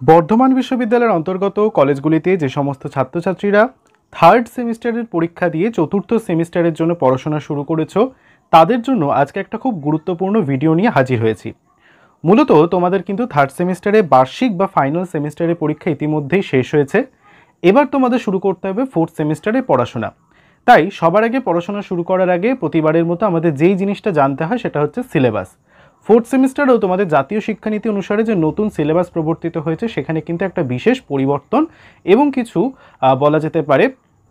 বর্ধমান বিশ্ববিদ্যালয়ের অন্তর্গত কলেজগুলিতে যে সমস্ত ছাত্রছাত্রীরা থার্ড সেমিস্টারের পরীক্ষা দিয়ে চতুর্থ সেমিস্টারের জন্য পড়াশোনা শুরু করেছো তাদের জন্য আজকে একটা খুব গুরুত্বপূর্ণ ভিডিও নিয়ে হাজির হয়েছি। মূলত তোমাদের কিন্তু থার্ড সেমিস্টারে বার্ষিক বা ফাইনাল সেমিস্টারের পরীক্ষা ইতিমধ্যেই শেষ হয়েছে। এবার তোমাদের শুরু করতে হবে ফোর্থ সেমিস্টারে পড়াশোনা। তাই সবার আগে পড়াশোনা শুরু করার আগে প্রতিবারের মতো আমাদের যেই জিনিসটা জানতে হয় সেটা হচ্ছে সিলেবাস। ফোর্থ সেমিস্টারেও তোমাদের জাতীয় শিক্ষানীতি অনুসারে যে নতুন সিলেবাস প্রবর্তিত হয়েছে সেখানে কিন্তু একটা বিশেষ পরিবর্তন এবং কিছু বলা যেতে পারে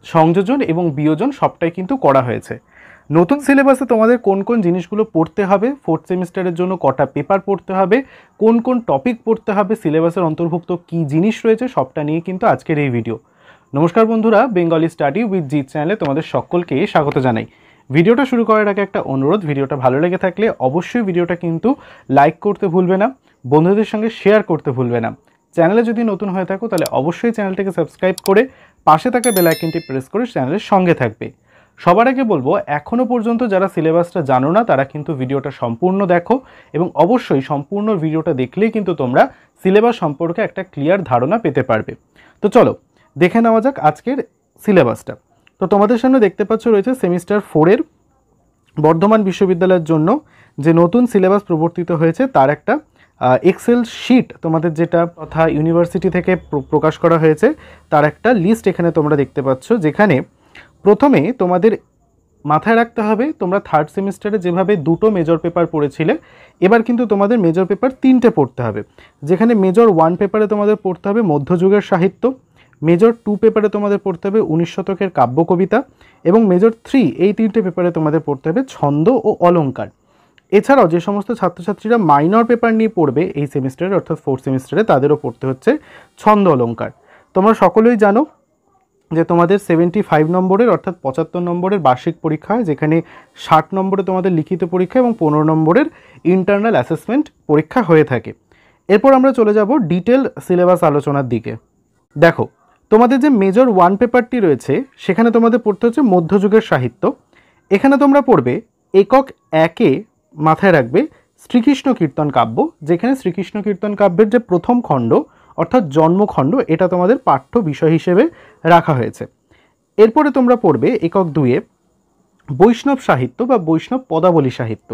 সংযোজন এবং বিয়োজন সবটাই কিন্তু করা হয়েছে। নতুন সিলেবাসে তোমাদের কোন কোন জিনিসগুলো পড়তে হবে, ফোর্থ সেমিস্টারের জন্য কটা পেপার পড়তে হবে, কোন কোন টপিক পড়তে হবে, সিলেবাসের অন্তর্ভুক্ত কী জিনিস রয়েছে সবটা নিয়ে কিন্তু আজকের এই ভিডিও। নমস্কার বন্ধুরা, বেঙ্গলি স্টাডি উইথ জিৎ চ্যানেলে তোমাদের সকলকে স্বাগত জানাই। ভিডিওটা শুরু করার আগে একটা অনুরোধ, ভিডিওটা ভালো লেগে থাকলে অবশ্যই ভিডিওটা কিন্তু লাইক করতে ভুলবে না, বন্ধুদের সঙ্গে শেয়ার করতে ভুলবে না। চ্যানেলে যদি নতুন হয়ে থাকো তাহলে অবশ্যই চ্যানেলটাকে সাবস্ক্রাইব করে পাশে থাকা বেল আইকনটি প্রেস করে চ্যানেলের সঙ্গে থাকবে। সবার আগে বলবো, এখনও পর্যন্ত যারা সিলেবাসটা জানো না তারা কিন্তু ভিডিওটা সম্পূর্ণ দেখো এবং অবশ্যই সম্পূর্ণ ভিডিওটা দেখলেই কিন্তু তোমরা সিলেবাস সম্পর্কে একটা ক্লিয়ার ধারণা পেতে পারবে। তো চলো দেখে নেওয়া যাক আজকের সিলেবাসটা। তো তোমাদের সামনে দেখতে পাচ্ছ রয়েছে সেমিস্টার 4-এর বর্ধমান বিশ্ববিদ্যালয়ের জন্য যে নতুন সিলেবাস প্রবর্তিত হয়েছে তার একটা এক্সেল শিট তোমাদের যেটা তথা ইউনিভার্সিটি থেকে প্রকাশ করা হয়েছে তার একটা লিস্ট এখানে তোমরা দেখতে পাচ্ছ, যেখানে প্রথমে তোমাদের মাথায় রাখতে হবে তোমরা থার্ড সেমিস্টারে যেভাবে দুটো মেজর পেপার পড়েছিলে এবার কিন্তু তোমাদের মেজর পেপার 3টে পড়তে হবে। যেখানে মেজর 1 পেপারে তোমাদের পড়তে হবে মধ্যযুগের সাহিত্য, মেজর 2 পেপারে তোমাদের পড়তে হবে 19 শতকের কাব্য কবিতা এবং মেজর 3 এই 3টে পেপারে তোমাদের পড়তে হবে ছন্দ ও অলঙ্কার। এছাড়াও যে সমস্ত ছাত্রছাত্রীরা মাইনর পেপার নিয়ে পড়বে এই সেমিস্টারে অর্থাৎ ফোর্থ সেমিস্টারে তাদেরও পড়তে হচ্ছে ছন্দ অলঙ্কার। তোমরা সকলেই জানো যে তোমাদের 75 নম্বরের অর্থাৎ 75 নম্বরের বার্ষিক পরীক্ষা হয়, যেখানে 60 নম্বরে তোমাদের লিখিত পরীক্ষা এবং 15 নম্বরের ইন্টারনাল অ্যাসেসমেন্ট পরীক্ষা হয়ে থাকে। এরপর আমরা চলে যাব ডিটেল সিলেবাস আলোচনার দিকে। দেখো, তোমাদের যে মেজর 1 পেপারটি রয়েছে সেখানে তোমাদের পড়তে হচ্ছে মধ্যযুগের সাহিত্য। এখানে তোমরা পড়বে একক 1-এ মাথায় রাখবে শ্রীকৃষ্ণ কীর্তন কাব্য, যেখানে শ্রীকৃষ্ণ কীর্তন কাব্যের যে প্রথম খণ্ড অর্থাৎ জন্মখণ্ড এটা তোমাদের পাঠ্য বিষয় হিসেবে রাখা হয়েছে। এরপরে তোমরা পড়বে একক 2-এ বৈষ্ণব সাহিত্য বা বৈষ্ণব পদাবলী সাহিত্য,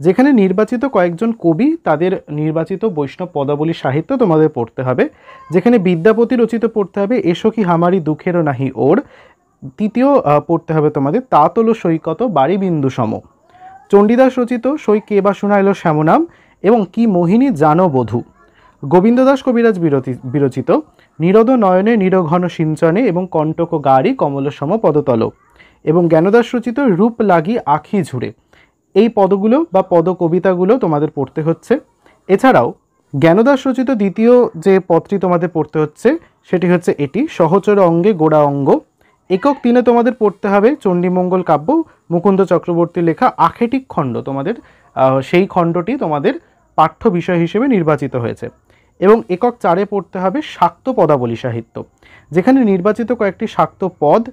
যেখানে নির্বাচিত কয়েকজন কবি তাদের নির্বাচিত বৈষ্ণব পদাবলী সাহিত্য তোমাদের পড়তে হবে। যেখানে বিদ্যাপতি রচিত পড়তে হবে এসো কি হামারি দুঃখেরও নাহি ওর, তৃতীয় পড়তে হবে তোমাদের তাতল সৈকত বাড়ি বিন্দু সম, চণ্ডীদাস রচিত সই কে বা শুনাইল শ্যামনাম এবং কি মোহিনী জানো বধূ, গোবিন্দদাস কবিরাজ বিরচিত নীরদ নয়নে নিরঘন সিঞ্চনে এবং কণ্টক গাড়ি কমল সম পদতল এবং জ্ঞানদাস রচিত রূপ লাগি আখি ঝুড়ে। এই পদগুলো বা পদ কবিতাগুলো তোমাদের পড়তে হচ্ছে। এছাড়াও জ্ঞানদাস রচিত দ্বিতীয় যে পদটি তোমাদের পড়তে হচ্ছে সেটি হচ্ছে এটি সহচর অঙ্গে গোড়া অঙ্গ। একক 3-এ তোমাদের পড়তে হবে চণ্ডীমঙ্গল কাব্য, মুকুন্দ চক্রবর্তীর লেখা আখেটিক খণ্ড, তোমাদের সেই খণ্ডটি তোমাদের পাঠ্য বিষয় হিসেবে নির্বাচিত হয়েছে। এবং একক 4-এ পড়তে হবে শাক্ত পদাবলী সাহিত্য, যেখানে নির্বাচিত কয়েকটি শাক্ত পদ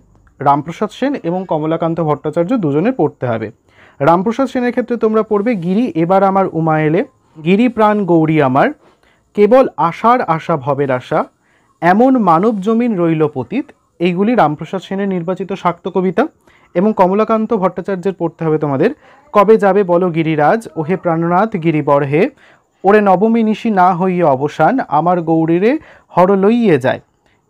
রামপ্রসাদ সেন এবং কমলাকান্ত ভট্টাচার্য দুজনের পড়তে হবে। রামপ্রসাদ সেনের ক্ষেত্রে তোমরা পড়বে গিরি এবার আমার উমা এলে, গিরি প্রাণ গৌরী আমার, কেবল আশার আশা ভবের আশা, এমন মানব জমিন রইল পতিত, এইগুলি রামপ্রসাদ সেনের নির্বাচিত শাক্ত কবিতা। এবং কমলাকান্ত ভট্টাচার্যের পড়তে হবে তোমাদের কবে যাবে বলো গিরিরাজ, ওহে প্রাণনাথ গিরিবর হে, ওরে নবমী নিশি না হইয়ে অবসান, আমার গৌরীরে হর লইয়ে যায়।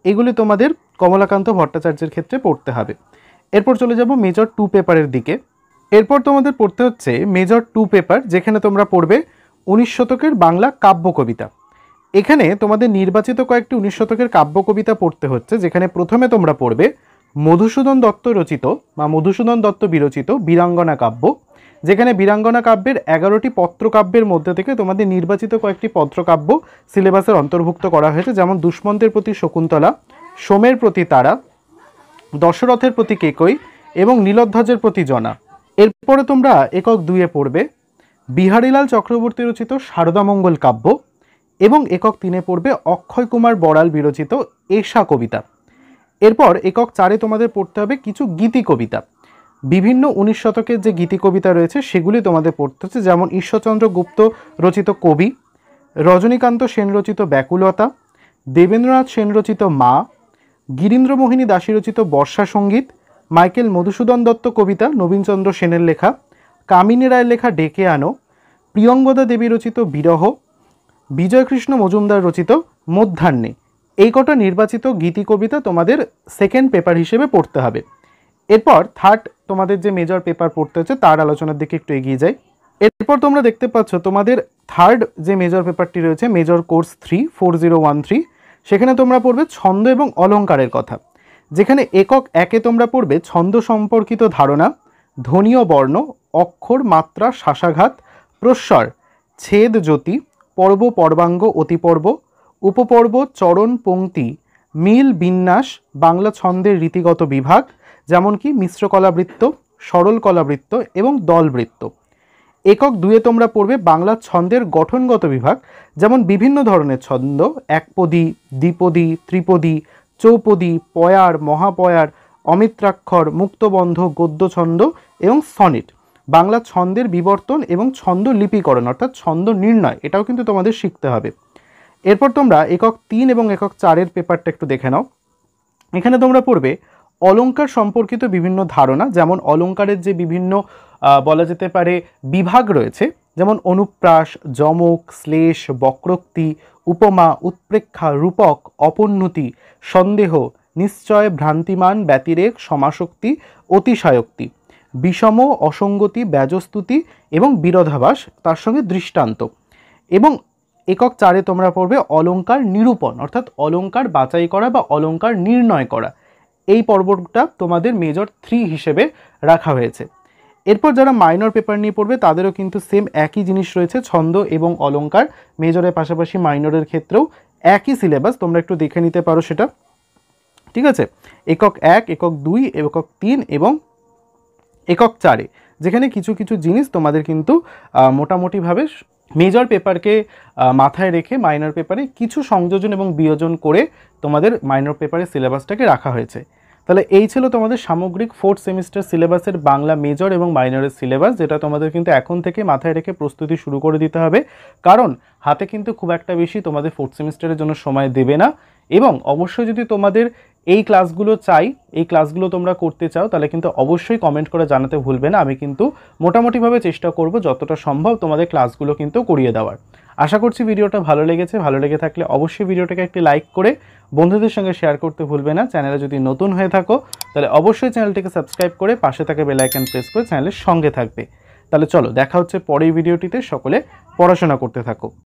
এগুলি তোমাদের কমলাকান্ত ভট্টাচার্যের ক্ষেত্রে পড়তে হবে। এরপর চলে যাব মেজর 2 পেপারের দিকে। এরপর তোমাদের পড়তে হচ্ছে মেজর 2 পেপার, যেখানে তোমরা পড়বে 19 শতকের বাংলা কাব্য কবিতা। এখানে তোমাদের নির্বাচিত কয়েকটি 19 শতকের কাব্য কবিতা পড়তে হচ্ছে, যেখানে প্রথমে তোমরা পড়বে মধুসূদন দত্ত রচিত বা মধুসূদন দত্ত বিরচিত বীরাঙ্গনা কাব্য, যেখানে বীরাঙ্গনা কাব্যের 11টি পত্রকাব্যের মধ্যে থেকে তোমাদের নির্বাচিত কয়েকটি পত্রকাব্য সিলেবাসের অন্তর্ভুক্ত করা হয়েছে, যেমন দুষ্মন্তের প্রতি শকুন্তলা, সোমের প্রতি তারা, দশরথের প্রতি কেকই এবং নীলধ্বজের প্রতি জনা। এরপরে তোমরা একক 2-এ পড়বে বিহারীলাল চক্রবর্তী রচিত শারদামঙ্গল কাব্য এবং একক 3-এ পড়বে অক্ষয় কুমার বড়াল বিরচিত এশা কবিতা। এরপর একক 4-এ তোমাদের পড়তে হবে কিছু গীতি কবিতা। বিভিন্ন 19 শতকের যে গীতি কবিতা রয়েছে সেগুলি তোমাদের পড়তে হচ্ছে, যেমন ঈশ্বরচন্দ্র গুপ্ত রচিত কবি, রজনীকান্ত সেন রচিত ব্যাকুলতা, দেবেন্দ্রনাথ সেন রচিত মা, গিরীন্দ্রমোহিনী দাসী রচিত বর্ষা সঙ্গীত, মাইকেল মধুসূদন দত্ত কবিতা নবীনচন্দ্র সেনের লেখা, কামিনী রায়ের লেখা ডেকে আনো, প্রিয়ঙ্গদা দেবী রচিত বিরহ, বিজয়কৃষ্ণ মজুমদার রচিত মধ্যাহ্নে। এই কটা নির্বাচিত গীতি কবিতা তোমাদের সেকেন্ড পেপার হিসেবে পড়তে হবে। এরপর থার্ড তোমাদের যে মেজর পেপার পড়তে হচ্ছে তার আলোচনার দিকে একটু এগিয়ে যাই। এরপর তোমরা দেখতে পাচ্ছ তোমাদের থার্ড যে মেজর পেপারটি রয়েছে মেজর কোর্স 3 4013, সেখানে তোমরা পড়বে ছন্দ এবং অলঙ্কারের কথা, যেখানে একক 1-এ তোমরা পড়বে ছন্দ সম্পর্কিত ধারণা, ধ্বনি ও বর্ণ, অক্ষর, মাত্রা, শাসাঘাত, প্রস্বর, ছেদ, জ্যোতি, পর্ব, পর্বাঙ্গ, অতিপর্ব, উপপর্ব, চরণ, পংক্তি, মিল, বিন্যাস, বাংলা ছন্দের রীতিগত বিভাগ যেমন কি মিশ্র কলাবৃত্ত, সরল কলাবৃত্ত এবং দলবৃত্ত। একক 2-এ তোমরা পড়বে বাংলা ছন্দের গঠনগত বিভাগ, যেমন বিভিন্ন ধরনের ছন্দ, একপদী, দ্বিপদী, ত্রিপদী, চৌপদী, পয়ার, মহাপয়ার, অমিত্রাক্ষর, মুক্তবন্ধ, গদ্যছন্দ এবং সনেট। বাংলা ছন্দের বিবর্তন এবং ছন্দ লিপিকরণ অর্থাৎ ছন্দ নির্ণয়, এটাও কিন্তু তোমাদের শিখতে হবে। এরপর তোমরা একক 3 এবং একক 4-এর পেপারটা একটু দেখে নাও। এখানে তোমরা পড়বে অলঙ্কার সম্পর্কিত বিভিন্ন ধারণা, যেমন অলঙ্কারের যে বিভিন্ন বলা যেতে পারে বিভাগ রয়েছে, যেমন অনুপ্রাস, যমক, শ্লেষ, বক্রোক্তি, উপমা, উৎপ্রেক্ষা, রূপক, অপন্নতি, সন্দেহ, নিশ্চয়, ভ্রান্তিমান, ব্যতিরেক, সমাসক্তি, অতিশয়োক্তি, বিষম, অসঙ্গতি, ব্যজস্তুতি এবং বিরোধাভাস, তার সঙ্গে দৃষ্টান্ত। এবং একক 4-এ তোমরা পড়বে অলঙ্কার নিরূপণ অর্থাৎ অলঙ্কার বাছাই করা বা অলঙ্কার নির্ণয় করা। এই পর্বটা তোমাদের মেজর 3 হিসেবে রাখা হয়েছে। এরপর যারা মাইনর পেপার নিয়ে পড়বে তাদেরও কিন্তু সেম একই জিনিস রয়েছে, ছন্দ এবং অলঙ্কার মেজরের পাশাপাশি মাইনরের ক্ষেত্রেও একই সিলেবাস, তোমরা একটু দেখে নিতে পারো সেটা, ঠিক আছে। একক 1, একক 2, একক 3 এবং একক 4-এ যেখানে কিছু কিছু জিনিস তোমাদের কিন্তু মোটামুটিভাবে মেজর পেপারকে মাথায় রেখে মাইনর পেপারে কিছু সংযোজন এবং বিয়োজন করে তোমাদের মাইনর পেপারের সিলেবাসটাকে রাখা হয়েছে। তাহলে এই ছিল তোমাদের সামগ্রিক 4th সেমিস্টার সিলেবাসের বাংলা মেজর এবং মাইনরের সিলেবাস, যেটা তোমাদের কিন্তু এখন থেকে মাথায় রেখে প্রস্তুতি শুরু করে দিতে হবে, কারণ হাতে কিন্তু খুব একটা বেশি তোমাদের 4th সেমিস্টারের জন্য সময় দেবে না। এবং অবশ্যই যদি তোমাদের এই ক্লাসগুলো চাই, এই ক্লাসগুলো তোমরা করতে চাও, তাহলে কিন্তু অবশ্যই কমেন্ট করে জানাতে ভুলবে না। আমি কিন্তু মোটামুটিভাবে চেষ্টা করব যতটা সম্ভব তোমাদের ক্লাসগুলো কিন্তু করিয়ে দেওয়ার। আশা করছি ভিডিওটা ভালো লেগেছে। ভালো লেগে থাকলে অবশ্যই ভিডিওটাকে একটি লাইক করে বন্ধুদের সঙ্গে শেয়ার করতে ভুলবে না। চ্যানেলে যদি নতুন হয়ে থাকো তাহলে অবশ্যই চ্যানেলটিকে সাবস্ক্রাইব করে পাশে থাকা বেল আইকন প্রেস করে চ্যানেলের সঙ্গে থাকবে। তাহলে চলো দেখা হচ্ছে পরের ভিডিওটিতে। সকলে পড়াশোনা করতে থাকো।